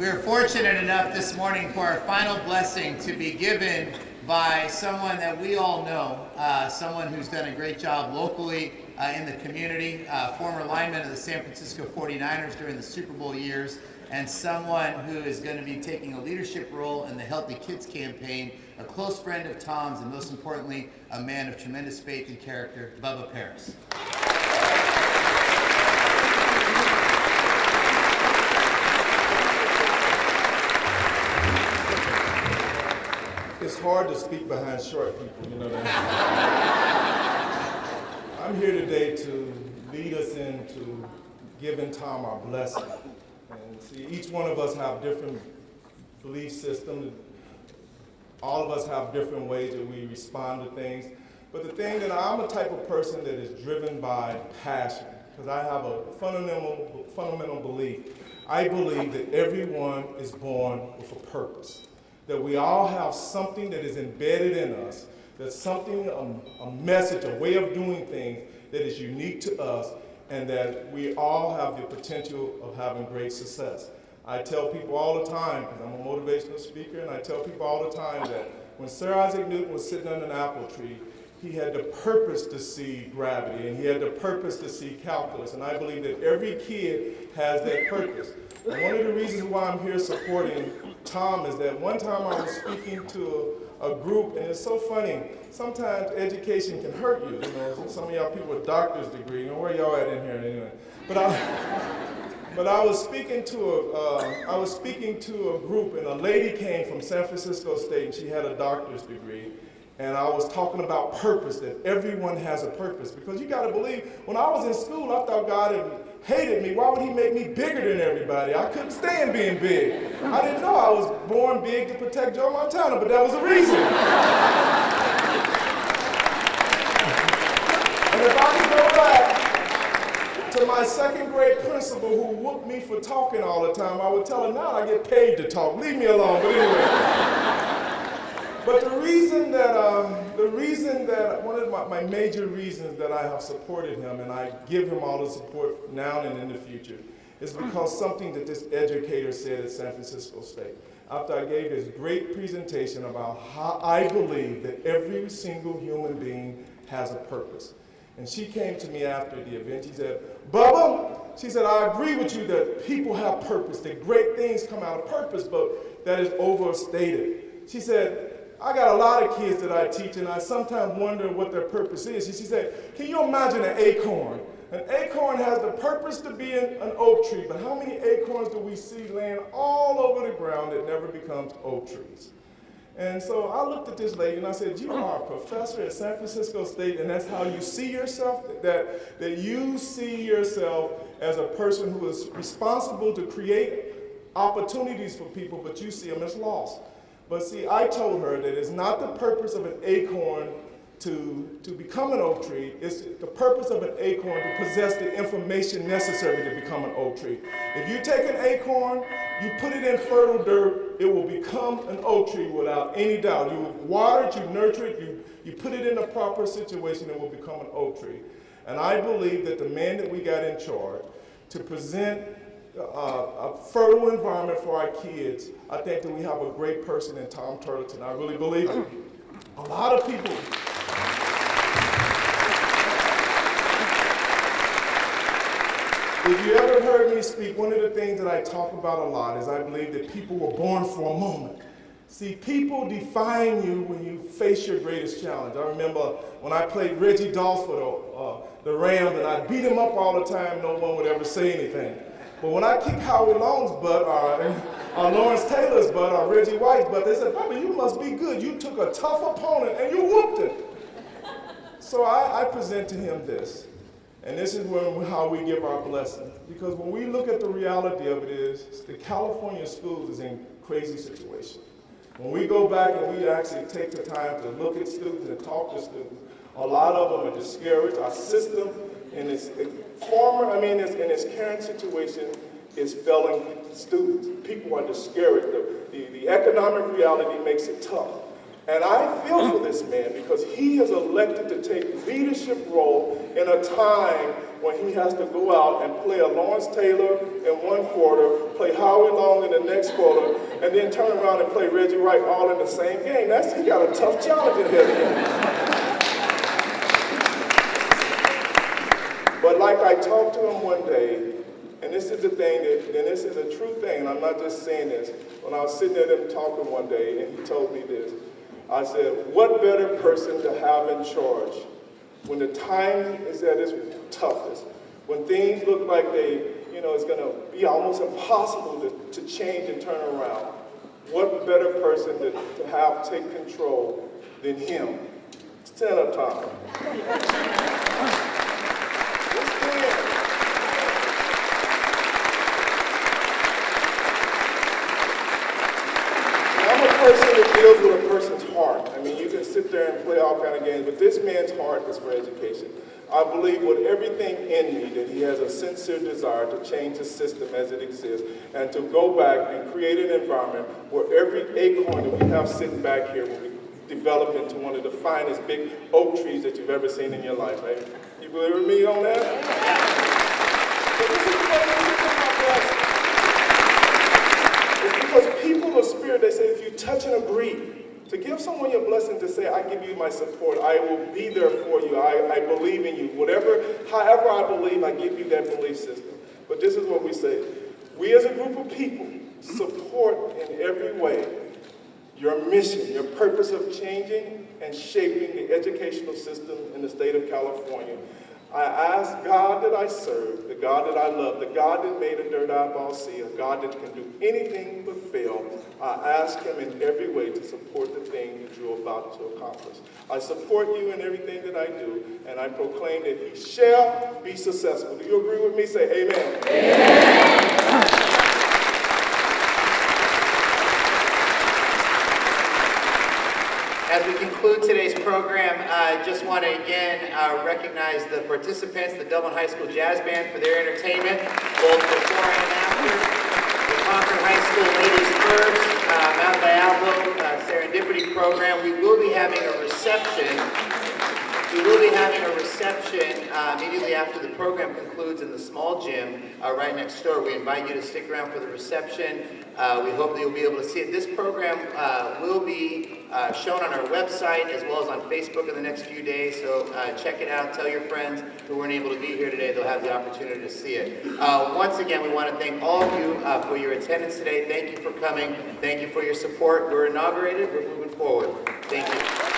We are fortunate enough this morning for our final blessing to be given by someone that we all know, someone who's done a great job locally in the community, former lineman of the San Francisco 49ers during the Super Bowl years, and someone who is going to be taking a leadership role in the Healthy Kids campaign, a close friend of Tom's, and most importantly, a man of tremendous faith and character, Bubba Paris. It's hard to speak behind short people, you know that. I'm here today to lead us into giving Tom our blessing. And see, each one of us have different belief systems. All of us have different ways that we respond to things. But the thing that I'm a type of person that is driven by passion, because I have a fundamental belief. I believe that everyone is born with a purpose. That we all have something that is embedded in us, that's something, a message, a way of doing things that is unique to us, and that we all have the potential of having great success. I tell people all the time, because I'm a motivational speaker, and I tell people all the time that when Sir Isaac Newton was sitting under an apple tree, he had the purpose to see gravity, and he had the purpose to see calculus, and I believe that every kid has that purpose. And one of the reasons why I'm here supporting Tom is that one time I was speaking to a group, and it's so funny, sometimes education can hurt you. You know, some of y'all people with doctor's degree, you know, where y'all at in here anyway? But I was speaking to a group, and a lady came from San Francisco State, and she had a doctor's degree. And I was talking about purpose, that everyone has a purpose. Because you got to believe, when I was in school, I thought God had hated me. Why would he make me bigger than everybody? I couldn't stand being big. I didn't know I was born big to protect Joe Montana, but that was the reason. And if I could go back to my second grade principal who whooped me for talking all the time, I would tell her, now I get paid to talk. Leave me alone. But anyway. But the reason that one of my major reasons that I have supported him, and I give him all the support now and in the future, is because something that this educator said at San Francisco State. After I gave this great presentation about how I believe that every single human being has a purpose. And she came to me after the event. She said, Bubba, she said, I agree with you that people have purpose, that great things come out of purpose, but that is overstated. She said, I got a lot of kids that I teach, and I sometimes wonder what their purpose is. She said, can you imagine an acorn? An acorn has the purpose to be an oak tree, but how many acorns do we see laying all over the ground that never becomes oak trees? And so I looked at this lady and I said, you are a professor at San Francisco State, and that's how you see yourself? That you see yourself as a person who is responsible to create opportunities for people, but you see them as lost. But see, I told her that it's not the purpose of an acorn to become an oak tree. It's the purpose of an acorn to possess the information necessary to become an oak tree. If you take an acorn, you put it in fertile dirt, it will become an oak tree without any doubt. You water it, you nurture it, you put it in a proper situation, it will become an oak tree. And I believe that the man that we got in charge to present a fertile environment for our kids, I think that we have a great person in Tom Torlakson. I really believe it. A lot of people. If you ever heard me speak, one of the things that I talk about a lot is I believe that people were born for a moment. See, people define you when you face your greatest challenge. I remember when I played Reggie Doss for the Rams, and I beat him up all the time, no one would ever say anything. But when I kicked Howie Long's butt, or Lawrence Taylor's butt, or Reggie White's butt, they said, Bubba, you must be good. You took a tough opponent and you whooped him. So I present to him this. And this is how we give our blessing. Because when we look at the reality of it is, the California schools is in a crazy situation. When we go back and we actually take the time to look at students and talk to students, a lot of them are discouraged. Our system in its current situation is failing students. People are discouraged. The economic reality makes it tough. And I feel for this man because he has elected to take leadership role in a time when he has to go out and play a Lawrence Taylor in one quarter, play Howie Long song in the next quarter, and then turn around and play Reggie Wright all in the same game. He got a tough challenge ahead of him. But like I talked to him one day, and this is the thing, and this is a true thing, and I'm not just saying this. When I was sitting there with him talking one day, and he told me this, I said, what better person to have in charge when the time is at its toughest, when things look like it's going to be almost impossible to change and turn around. What better person to have take control than him? Stand up, Tom. I'm a person that deals with a person's heart. I mean, you can sit there and play all kind of games, but this man's heart is for education. I believe with everything in me that he has a sincere desire to change the system as it exists and to go back and create an environment where every acorn that we have sitting back here will be developed into one of the finest big oak trees that you've ever seen in your life, right? You believe with me on that? It's because people of spirit, they say if you touch and agree, to give someone your blessing, to say, I give you my support, I will be there for you, I believe in you, however I believe, I give you that belief system. But this is what we say, we as a group of people support in every way your mission, your purpose of changing and shaping the educational system in the state of California. I ask God that I serve, the God that I love, the God that made a dirt eyeball see, a God that can do anything but fail. I ask him in every way to support the thing that you're about to accomplish. I support you in everything that I do, and I proclaim that he shall be successful. Do you agree with me? Say amen. Amen. As we conclude today's program, I just want to again recognize the participants, the Dublin High School Jazz Band, for their entertainment, both before and after. The Concord High School Ladies First, Mount Diablo Serendipity Program. We will be having a reception. Immediately after the program concludes in the small gym right next door. We invite you to stick around for the reception. We hope that you'll be able to see it. This program will be shown on our website as well as on Facebook in the next few days. So check it out. Tell your friends who weren't able to be here today. They'll have the opportunity to see it. Once again, we want to thank all of you for your attendance today. Thank you for coming. Thank you for your support. We're inaugurated. We're moving forward. Thank you.